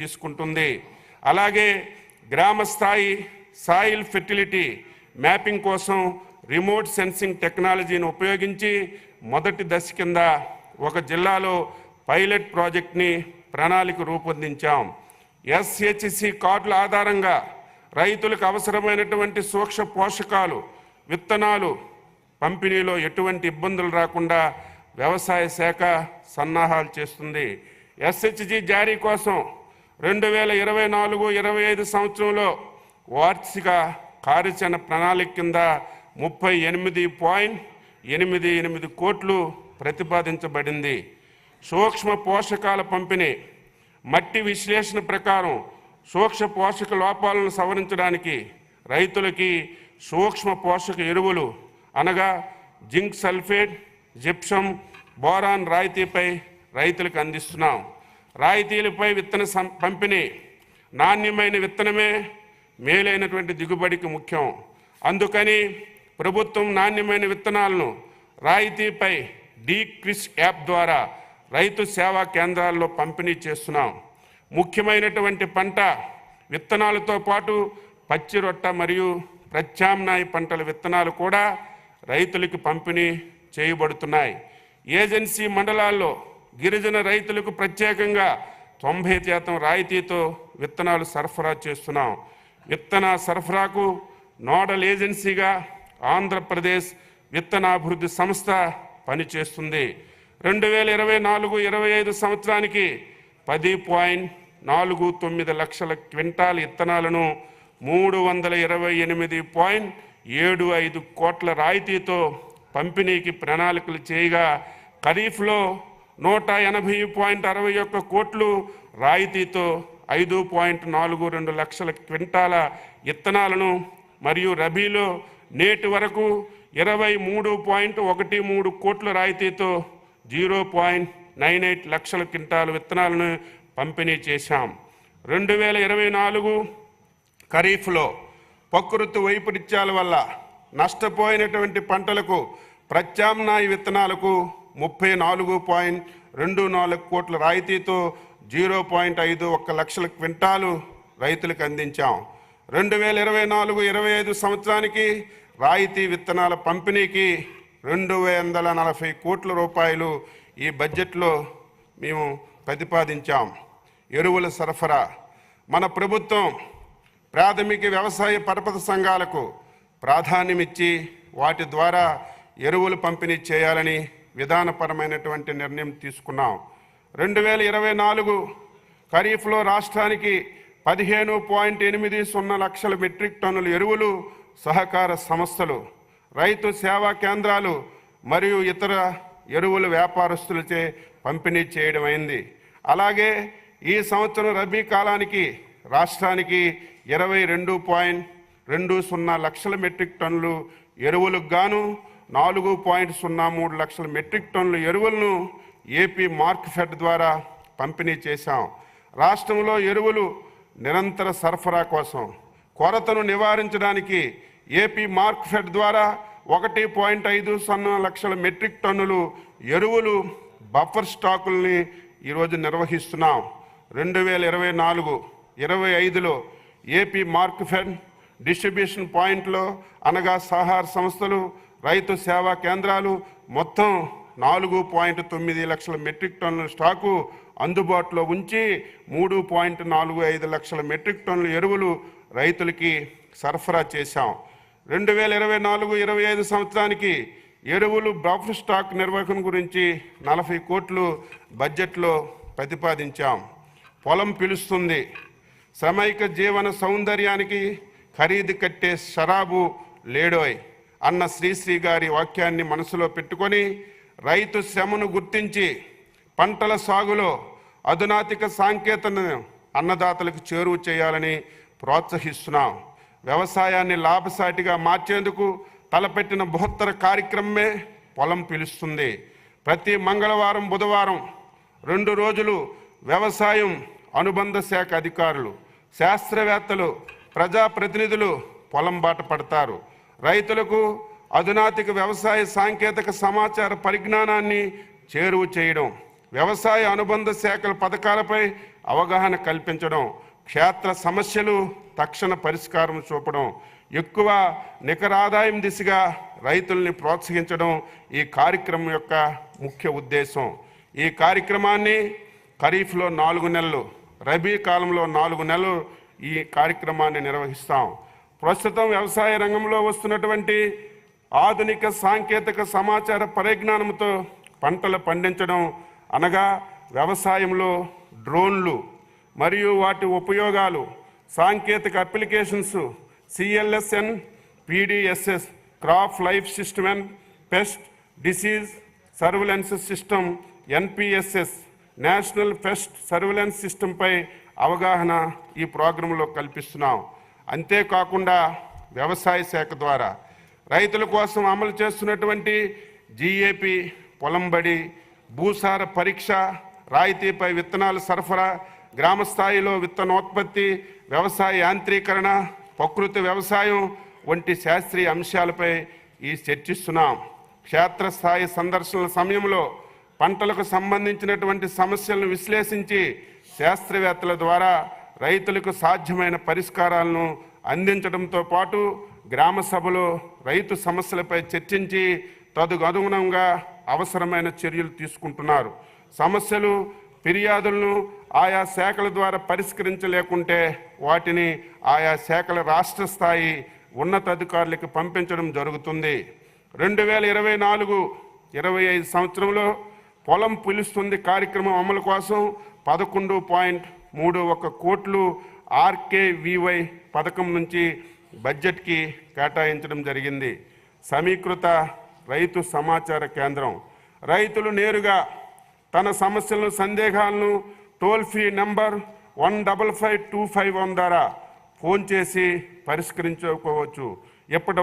తీసుకుంటుంది. అలాగే గ్రామ స్థాయి సాయిల్ ఫెర్టిలిటీ మ్యాపింగ్ కోసం రిమోట్ సెన్సింగ్ టెక్నాలజీని ఉపయోగించి మొదటి దశ కింద ఒక జిల్లాలో పైలట్ ప్రాజెక్ట్ని ప్రణాళిక రూపొందించాం. SHC కార్డుల ఆధారంగా రైతులకు అవసరమైనటువంటి సూక్ష్మ పోషకాలు విత్తనాలు పంపిణీలో ఎటువంటి ఇబ్బందులు రాకుండా వ్యవసాయ శాఖ సన్నాహాలు చేస్తుంది. SHG జారీ కోసం 2024-25 సంవత్సరంలో వార్షిక కార్యాచరణ ప్రణాళిక కింద 38.88 కోట్లు ప్రతిపాదించబడింది. సూక్ష్మ పోషకాల పంపిణీ మట్టి విశ్లేషణ ప్రకారం సూక్ష్మ పోషక లోపాలను సవరించడానికి రైతులకి సూక్ష్మ పోషక ఎరువులు అనగా జింక్ సల్ఫేట్, జిప్సమ్, బోరాన్ రాయితీపై రైతులకు అందిస్తున్నాం. రాయితీలపై విత్తన పంపిణీ నాణ్యమైన విత్తనమే మేలైనటువంటి దిగుబడికి ముఖ్యం. అందుకని ప్రభుత్వం నాణ్యమైన విత్తనాలను రాయితీపై DCRIS యాప్ ద్వారా రైతు సేవా కేంద్రాల్లో పంపిణీ చేస్తున్నాం. ముఖ్యమైనటువంటి పంట విత్తనాలతో పాటు పచ్చి రొట్ట మరియు ప్రత్యామ్నాయ పంటల విత్తనాలు కూడా రైతులకు పంపిణీ చేయబడుతున్నాయి. ఏజెన్సీ మండలాల్లో గిరిజన రైతులకు ప్రత్యేకంగా 90% రాయితీతో విత్తనాలు సరఫరా చేస్తున్నాం. విత్తన సరఫరాకు నోడల్ ఏజెన్సీగా ఆంధ్రప్రదేశ్ విత్తనాభివృద్ధి సంస్థ పనిచేస్తుంది. 2024-25 సంవత్సరానికి 10.49 లక్షల క్వింటాల్ విత్తనాలను 328.75 కోట్ల రాయితీతో పంపిణీకి ప్రణాళికలు చేయగా ఖరీఫ్లో 180.61 కోట్లు రాయితీతో 5.42 లక్షల క్వింటాల విత్తనాలను మరియు రబీలో నేటి వరకు 23.13 కోట్ల రాయితీతో 0.98 లక్షల క్వింటాల విత్తనాలను పంపిణీ చేశాం. 2024 ఖరీఫ్లో ప్రకృతి వైపరీత్యాల వల్ల నష్టపోయినటువంటి పంటలకు ప్రత్యామ్నాయ విత్తనాలకు 34.24 కోట్ల రాయితీతో 0.51 లక్షల క్వింటాలు రైతులకు అందించాం. 2024-25 సంవత్సరానికి రాయితీ విత్తనాల పంపిణీకి 240 కోట్ల రూపాయలు ఈ బడ్జెట్లో మేము ప్రతిపాదించాం. ఎరువుల సరఫరా మన ప్రభుత్వం ప్రాథమిక వ్యవసాయ పరపతి సంఘాలకు ప్రాధాన్యమిచ్చి వాటి ద్వారా ఎరువులు పంపిణీ చేయాలని విధానపరమైనటువంటి నిర్ణయం తీసుకున్నాం. 2024 ఖరీఫ్లో రాష్ట్రానికి 15.80 లక్షల మెట్రిక్ టన్నుల ఎరువులు సహకార సంస్థలు, రైతు సేవా కేంద్రాలు మరియు ఇతర ఎరువుల వ్యాపారస్తులచే పంపిణీ చేయడం అయింది. అలాగే ఈ సంవత్సరం రబీ కాలానికి రాష్ట్రానికి 22.20 లక్షల మెట్రిక్ టన్నులు ఎరువులకు గాను 4.03 లక్షల మెట్రిక్ టన్నుల ఎరువులను ఏపీ మార్క్ఫెడ్ ద్వారా పంపిణీ చేశాం. రాష్ట్రంలో ఎరువులు నిరంతర సరఫరా కోసం కొరతను నివారించడానికి ఏపీ మార్క్ఫెడ్ ద్వారా 1.50 లక్షల మెట్రిక్ టన్నులు ఎరువులు బఫర్ స్టాకుల్ని ఈరోజు నిర్వహిస్తున్నాం. 2024-25లో ఏపీ మార్క్ఫెడ్ డిస్ట్రిబ్యూషన్ పాయింట్లో అనగా సహార సంస్థలు, రైతు సేవా కేంద్రాలు మొత్తం 4.9 లక్షల మెట్రిక్ టన్నుల స్టాకు అందుబాటులో ఉంచి 3.45 లక్షల మెట్రిక్ టన్నుల ఎరువులు రైతులకి సరఫరా చేశాం. 2024-25 సంవత్సరానికి ఎరువులు బఫర్ స్టాక్ నిర్వహణ గురించి 40 కోట్లు బడ్జెట్లో ప్రతిపాదించాం. పొలం పిలుస్తుంది, శ్రమైక జీవన సౌందర్యానికి ఖరీదు కట్టే షరాబు లేడోయ్ అన్న శ్రీశ్రీ గారి వాక్యాన్ని మనసులో పెట్టుకొని రైతు శ్రమను గుర్తించి పంటల సాగులో అధునాతిక సాంకేతికతను అన్నదాతలకు చేరువ చేయాలని ప్రోత్సహిస్తున్నాం. వ్యవసాయాన్ని లాభసాటిగా మార్చేందుకు తలపెట్టిన బృహత్తర కార్యక్రమమే పొలం పిలుస్తుంది. ప్రతి మంగళవారం, బుధవారం 2 రోజులు వ్యవసాయం అనుబంధ శాఖ అధికారులు, శాస్త్రవేత్తలు, ప్రజాప్రతినిధులు పొలం బాట పడతారు. రైతులకు అధునాతిక వ్యవసాయ సాంకేతిక సమాచార పరిజ్ఞానాన్ని చేరువ చేయడం, వ్యవసాయ అనుబంధ శాఖల పథకాలపై అవగాహన కల్పించడం, క్షేత్ర సమస్యలు తక్షణ పరిష్కారం చూపడం, ఎక్కువ నికర ఆదాయం దిశగా రైతుల్ని ప్రోత్సహించడం ఈ కార్యక్రమం యొక్క ముఖ్య ఉద్దేశం. ఈ కార్యక్రమాన్ని ఖరీఫ్లో 4 నెలలు, రబీ కాలంలో 4 నెలలు ఈ కార్యక్రమాన్ని నిర్వహిస్తాం. ప్రస్తుతం వ్యవసాయ రంగంలో వస్తున్నటువంటి ఆధునిక సాంకేతిక సమాచార పరిజ్ఞానంతో పంటలు పండించడం అనగా వ్యవసాయంలో డ్రోన్లు మరియు వాటి ఉపయోగాలు, సాంకేతిక applications, CLSN, PDSS, crop life system and pest disease surveillance system, NPSS, national pest surveillance సిస్టంపై అవగాహన ఈ ప్రోగ్రాంలో కల్పిస్తున్నాం. అంతేకాకుండా వ్యవసాయ శాఖ ద్వారా రైతుల కోసం అమలు చేస్తున్నటువంటి జిఏపి, పొలంబడి, భూసార పరీక్ష, రాయితీపై విత్తనాల సరఫరా, గ్రామ స్థాయిలో విత్తనోత్పత్తి, వ్యవసాయ యాంత్రీకరణ, ప్రకృతి వ్యవసాయం వంటి శాస్త్రీయ అంశాలపై ఈ చర్చిస్తున్నాం. క్షేత్రస్థాయి సందర్శనల సమయంలో పంటలకు సంబంధించినటువంటి సమస్యలను విశ్లేషించి శాస్త్రవేత్తల ద్వారా రైతులకు సాధ్యమైన పరిష్కారాలను అందించడంతో పాటు గ్రామ సభలో రైతు సమస్యలపై చర్చించి తదనుగుణంగా అవసరమైన చర్యలు తీసుకుంటున్నారు. సమస్యలు, ఫిర్యాదులను ఆయా శాఖల ద్వారా పరిష్కరించలేకుంటే వాటిని ఆయా శాఖల రాష్ట్ర స్థాయి ఉన్నతాధికారులకు పంపించడం జరుగుతుంది. 2024-25 సంవత్సరంలో పొలం పిలుస్తుంది కార్యక్రమం అమలు కోసం 11.31 కోట్లు ఆర్కేవీవై పథకం నుంచి బడ్జెట్కి కేటాయించడం జరిగింది. సమీకృత రైతు సమాచార కేంద్రం రైతులు నేరుగా తన సమస్యలను, సందేహాలను టోల్ ఫ్రీ నంబర్ 15525 ద్వారా ఫోన్ చేసి పరిష్కరించుకోవచ్చు. ఇప్పటి